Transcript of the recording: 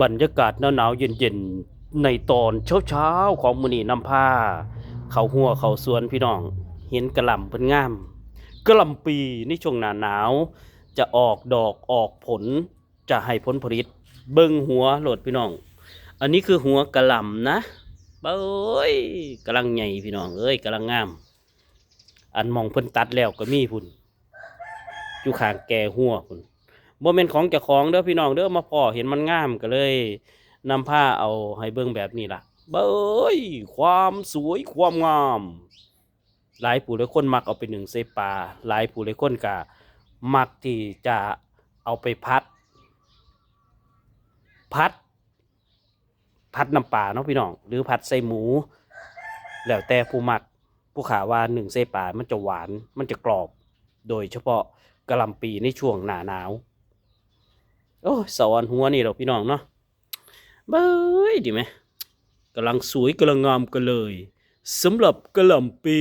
บรรยากาศหนาวๆเย็นๆในตอนเช้าๆของมื้อนี้นำพาเข้าหัวเข้าสวนพี่น้องเห็นกะหล่ำเพิ่นงามกะหล่ำปีในช่วงหน้าหนาวจะออกดอกออกผลจะให้ผลผลิตเบิ่งหัวโลดพี่น้องอันนี้คือหัวกะหล่ำนะเบ้ยกำลังใหญ่พี่น้องเอ้ยกำลังงามอันมองเพิ่นตัดแล้วก็มีพุ่นอยู่ข้างแก่หัวพุ่น บ่แม่นของเจ้าของเด้อพี่น้องเด้อมาพ้อเห็นมันงามก็เลยนำผ้าเอาให้เบิ่งแบบนี้ล่ะเบ้ยความสวยความงามหลายผู้หลายคนมักเอาไปนึ่งใส่ปลาหลายผู้หลายคนก็มักที่จะเอาไปพัดพัดน้ำปลาเนาะพี่น้องหรือพัดใส่หมูแล้วแต่ผู้มักผู้ขาว่านึ่งใส่ปลามันจะหวานมันจะกรอบโดยเฉพาะกะหล่ำปีในช่วงหน้าหนาว โอ้ยสวรรค์หัวนี่เราพี่น้องเนาะเบ้ยดีไหมกำลังสวยกำลังงามกันเลยสำหรับกะหล่ำปี